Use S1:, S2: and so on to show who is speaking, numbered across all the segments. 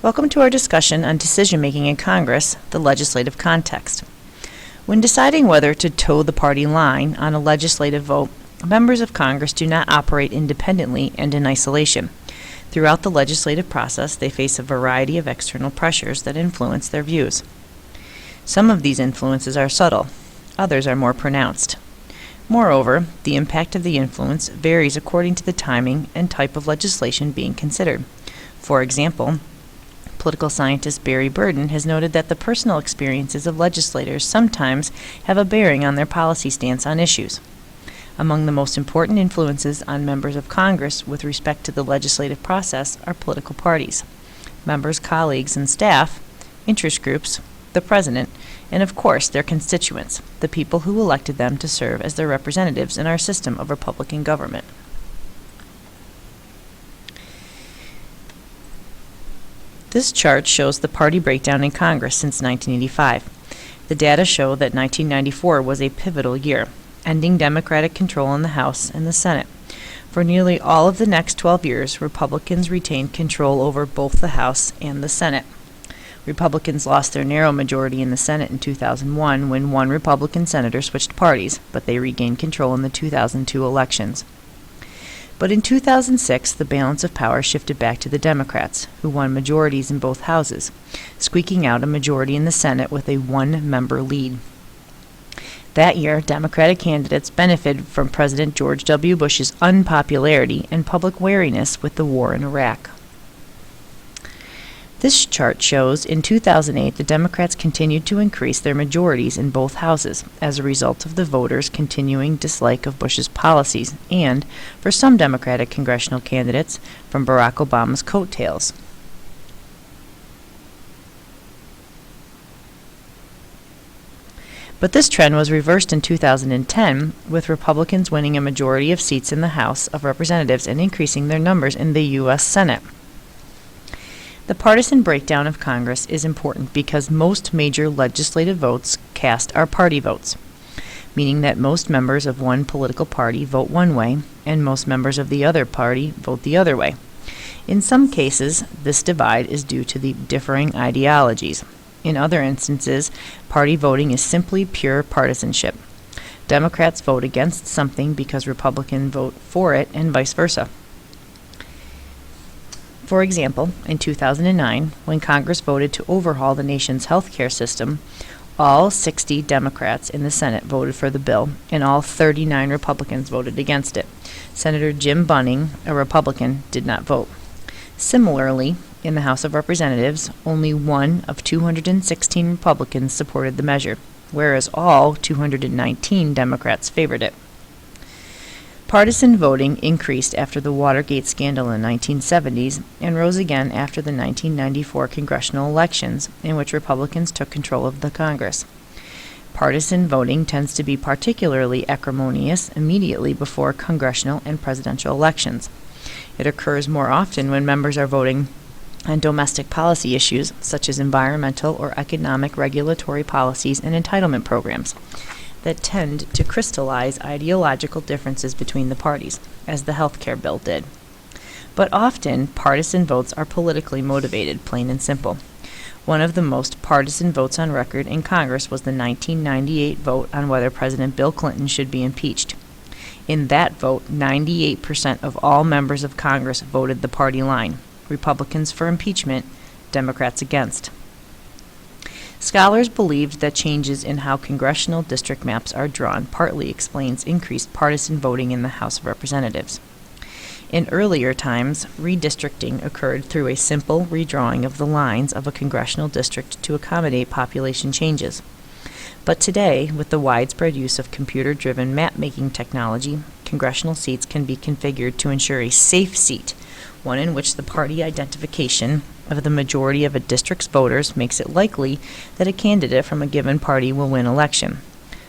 S1: Welcome to our discussion on decision-making in Congress, the legislative context. When deciding whether to toe the party line on a legislative vote, members of Congress do not operate independently and in isolation. Throughout the legislative process, they face a variety of external pressures that influence their views. Some of these influences are subtle, others are more pronounced. Moreover, the impact of the influence varies according to the timing and type of legislation being considered. For example, political scientist Barry Burden has noted that the personal experiences of legislators sometimes have a bearing on their policy stance on issues. Among the most important influences on members of Congress with respect to the legislative process are political parties, members, colleagues, and staff, interest groups, the president, and of course their constituents, the people who elected them to serve as their representatives in our system of Republican government. This chart shows the party breakdown in Congress since 1985. The data show that 1994 was a pivotal year, ending Democratic control in the House and the Senate. For nearly all of the next 12 years, Republicans retained control over both the House and the Senate. Republicans lost their narrow majority in the Senate in 2001 when one Republican senator switched parties, but they regained control in the 2002 elections. But in 2006, the balance of power shifted back to the Democrats, who won majorities in both houses, squeaking out a majority in the Senate with a one-member lead. That year, Democratic candidates benefited from President George W. Bush's unpopularity and public wariness with the war in Iraq. This chart shows in 2008 the Democrats continued to increase their majorities in both houses as a result of the voters' continuing dislike of Bush's policies and, for some Democratic congressional candidates, from Barack Obama's coattails. But this trend was reversed in 2010, with Republicans winning a majority of seats in the House of Representatives and increasing their numbers in the U.S. Senate. The partisan breakdown of Congress is important because most major legislative votes cast are party votes, meaning that most members of one political party vote one way and most members of the other party vote the other way. In some cases, this divide is due to the differing ideologies. In other instances, party voting is simply pure partisanship. Democrats vote against something because Republicans vote for it and vice versa. For example, in 2009, when Congress voted to overhaul the nation's health care system, all 60 Democrats in the Senate voted for the bill, and all 39 Republicans voted against it. Senator Jim Bunning, a Republican, did not vote. Similarly, in the House of Representatives, only one of 216 Republicans supported the measure, whereas all 219 Democrats favored it. Partisan voting increased after the Watergate scandal in the 1970s and rose again after the 1994 congressional elections, in which Republicans took control of the Congress. Partisan voting tends to be particularly acrimonious immediately before congressional and presidential elections. It occurs more often when members are voting on domestic policy issues, such as environmental or economic regulatory policies and entitlement programs, that tend to crystallize ideological differences between the parties, as the health care bill did. But often, partisan votes are politically motivated, plain and simple. One of the most partisan votes on record in Congress was the 1998 vote on whether President Bill Clinton should be impeached. In that vote, 98% of all members of Congress voted the party line, Republicans for impeachment, Democrats against. Scholars believed that changes in how congressional district maps are drawn partly explains increased partisan voting in the House of Representatives. In earlier times, redistricting occurred through a simple redrawing of the lines of a congressional district to accommodate population changes. But today, with the widespread use of computer-driven map-making technology, congressional seats can be configured to ensure a safe seat, one in which the party identification of the majority of a district's voters makes it likely that a candidate from a given party will win election.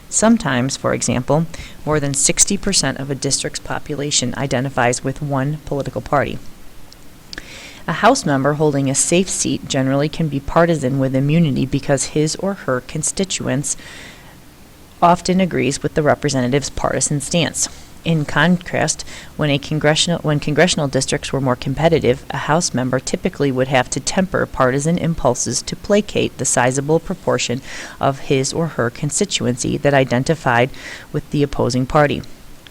S1: Sometimes, for example, more than 60% of a district's population identifies with one political party. A House member holding a safe seat generally can be partisan with immunity because his or her constituents often agrees with the representative's partisan stance. In contrast, when congressional districts were more competitive, a House member typically would have to temper partisan impulses to placate the sizable proportion of his or her constituency that identified with the opposing party.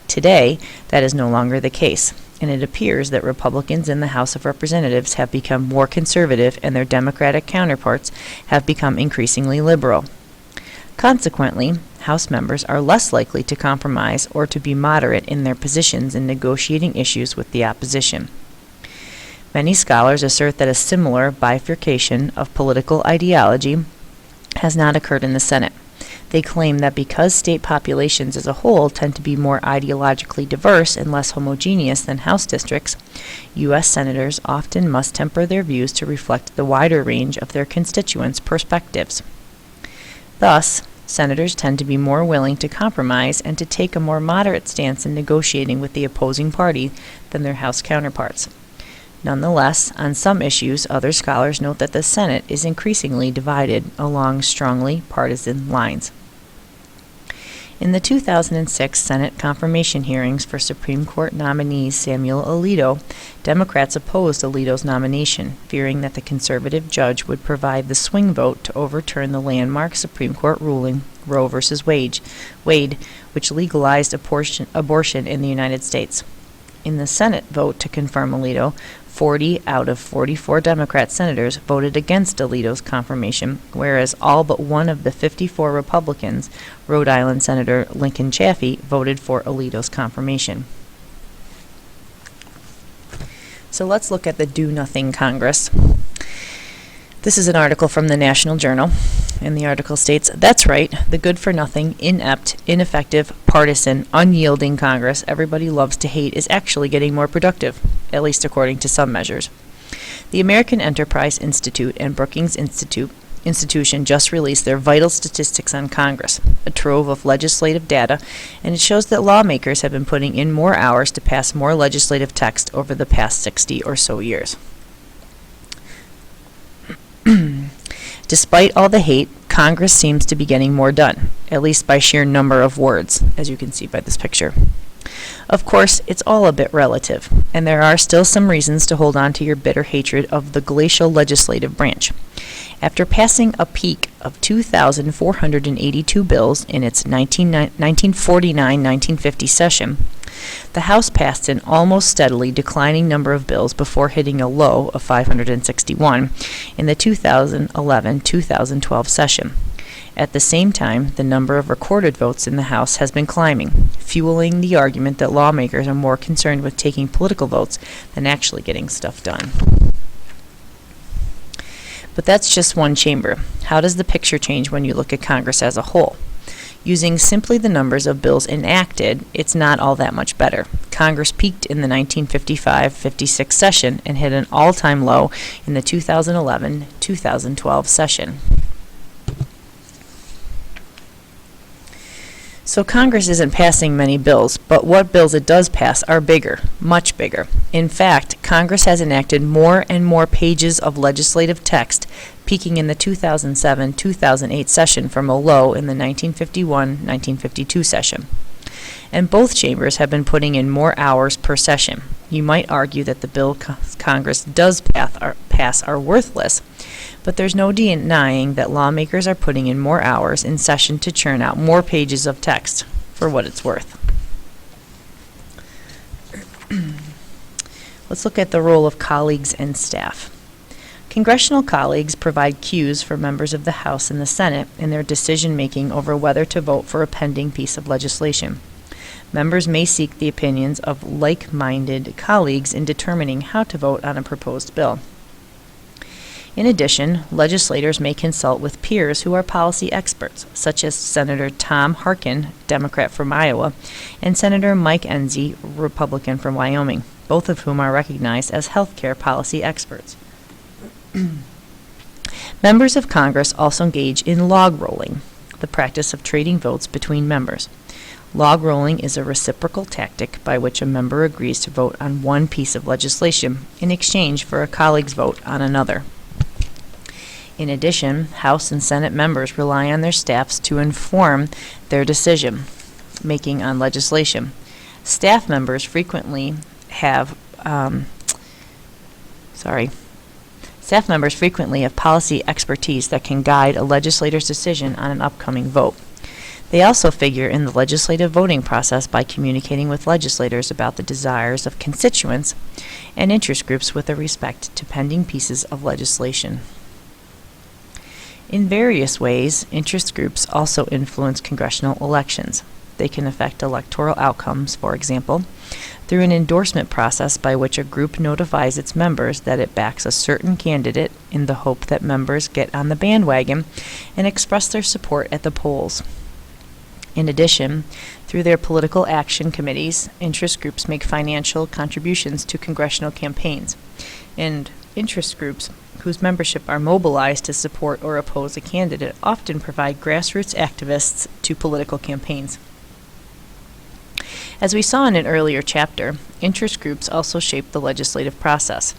S1: Today, that is no longer the case, and it appears that Republicans in the House of Representatives have become more conservative and their Democratic counterparts have become increasingly liberal. Consequently, House members are less likely to compromise or to be moderate in their positions in negotiating issues with the opposition. Many scholars assert that a similar bifurcation of political ideology has not occurred in the Senate. They claim that because state populations as a whole tend to be more ideologically diverse and less homogeneous than House districts, U.S. senators often must temper their views to reflect the wider range of their constituents' perspectives. Thus, senators tend to be more willing to compromise and to take a more moderate stance in negotiating with the opposing party than their House counterparts. Nonetheless, on some issues, other scholars note that the Senate is increasingly divided along strongly partisan lines. In the 2006 Senate confirmation hearings for Supreme Court nominee Samuel Alito, Democrats opposed Alito's nomination, fearing that the conservative judge would provide the swing vote to overturn the landmark Supreme Court ruling Roe v. Wade, which legalized abortion in the United States. In the Senate vote to confirm Alito, 40 out of 44 Democrat senators voted against Alito's confirmation, whereas all but one of the 54 Republicans, Rhode Island Senator Lincoln Chafee, voted for Alito's confirmation. So let's look at the Do-Nothing Congress. This is an article from the National Journal, and the article states, "That's right, the good-for-nothing, inept, ineffective, partisan, unyielding Congress everybody loves to hate is actually getting more productive, at least according to some measures." The American Enterprise Institute and Brookings Institution just released their vital statistics on Congress, a trove of legislative data, and it shows that lawmakers have been putting in more hours to pass more legislative text over the past 60 or so years. Despite all the hate, Congress seems to be getting more done, at least by sheer number of words, as you can see by this picture. Of course, it's all a bit relative, and there are still some reasons to hold on to your bitter hatred of the glacial legislative branch. After passing a peak of 2,482 bills in its 1949-1950 session, the House passed an almost steadily declining number of bills before hitting a low of 561 in the 2011-2012 session. At the same time, the number of recorded votes in the House has been climbing, fueling the argument that lawmakers are more concerned with taking political votes than actually getting stuff done. But that's just one chamber. How does the picture change when you look at Congress as a whole? Using simply the numbers of bills enacted, it's not all that much better. Congress peaked in the 1955-56 session and hit an all-time low in the 2011-2012 session. So Congress isn't passing many bills, but what bills it does pass are bigger, much bigger. In fact, Congress has enacted more and more pages of legislative text, peaking in the 2007-2008 session from a low in the 1951-1952 session. And both chambers have been putting in more hours per session. You might argue that the bill Congress does pass are worthless, but there's no denying that lawmakers are putting in more hours in session to churn out more pages of text, for what it's worth. Let's look at the role of colleagues and staff. Congressional colleagues provide cues for members of the House and the Senate in their decision-making over whether to vote for a pending piece of legislation. Members may seek the opinions of like-minded colleagues in determining how to vote on a proposed bill. In addition, legislators may consult with peers who are policy experts, such as Senator Tom Harkin, Democrat from Iowa, and Senator Mike Enzi, Republican from Wyoming, both of whom are recognized as healthcare policy experts. Members of Congress also engage in log rolling, the practice of trading votes between members. Log rolling is a reciprocal tactic by which a member agrees to vote on one piece of legislation in exchange for a colleague's vote on another. In addition, House and Senate members rely on their staffs to inform their decision-making on legislation. Staff members frequently have Staff members frequently have policy expertise that can guide a legislator's decision on an upcoming vote. They also figure in the legislative voting process by communicating with legislators about the desires of constituents and interest groups with respect to pending pieces of legislation. In various ways, interest groups also influence congressional elections. They can affect electoral outcomes, for example, through an endorsement process by which a group notifies its members that it backs a certain candidate in the hope that members get on the bandwagon and express their support at the polls. In addition, through their political action committees, interest groups make financial contributions to congressional campaigns, and interest groups whose membership are mobilized to support or oppose a candidate often provide grassroots activists to political campaigns. As we saw in an earlier chapter, interest groups also shape the legislative process.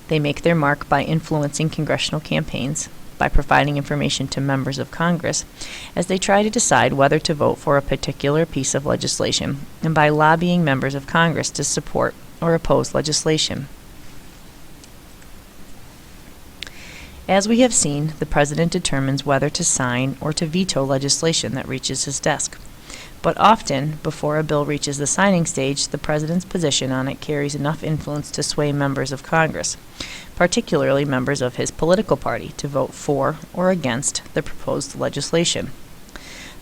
S1: They make their mark by influencing congressional campaigns, by providing information to members of Congress as they try to decide whether to vote for a particular piece of legislation, and by lobbying members of Congress to support or oppose legislation. As we have seen, the President determines whether to sign or to veto legislation that reaches his desk. But often, before a bill reaches the signing stage, the President's position on it carries enough influence to sway members of Congress, particularly members of his political party, to vote for or against the proposed legislation.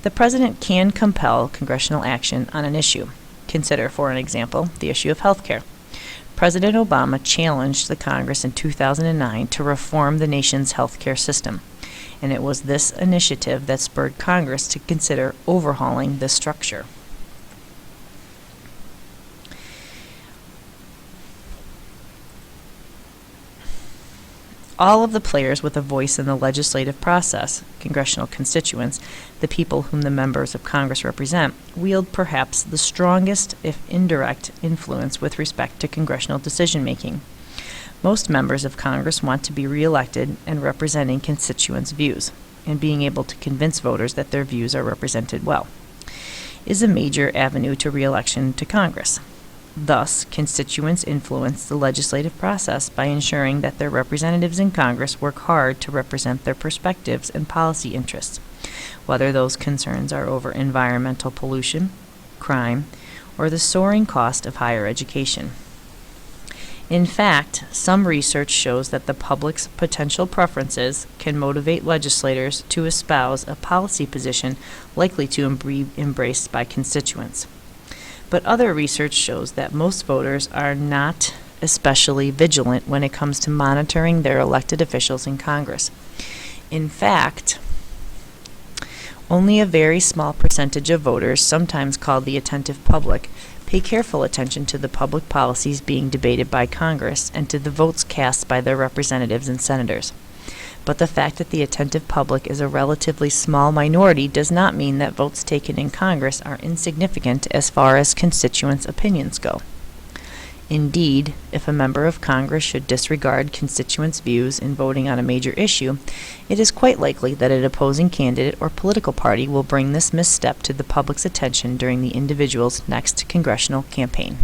S1: The President can compel congressional action on an issue. Consider, for an example, the issue of health care. President Obama challenged the Congress in 2009 to reform the nation's health care system, and it was this initiative that spurred Congress to consider overhauling this structure. All of the players with a voice in the legislative process, congressional constituents, the people whom the members of Congress represent, wield perhaps the strongest, if indirect, influence with respect to congressional decision-making. Most members of Congress want to be reelected and representing constituents' views, and being able to convince voters that their views are represented well is a major avenue to reelection to Congress. Thus, constituents influence the legislative process by ensuring that their representatives in Congress work hard to represent their perspectives and policy interests, whether those concerns are over environmental pollution, crime, or the soaring cost of higher education. In fact, some research shows that the public's potential preferences can motivate legislators to espouse a policy position likely to be embraced by constituents. But other research shows that most voters are not especially vigilant when it comes to monitoring their elected officials in Congress. In fact, only a very small percentage of voters, sometimes called the attentive public, pay careful attention to the public policies being debated by Congress and to the votes cast by their representatives and senators. But the fact that the attentive public is a relatively small minority does not mean that votes taken in Congress are insignificant as far as constituents' opinions go. Indeed, if a member of Congress should disregard constituents' views in voting on a major issue, it is quite likely that an opposing candidate or political party will bring this misstep to the public's attention during the individual's next congressional campaign.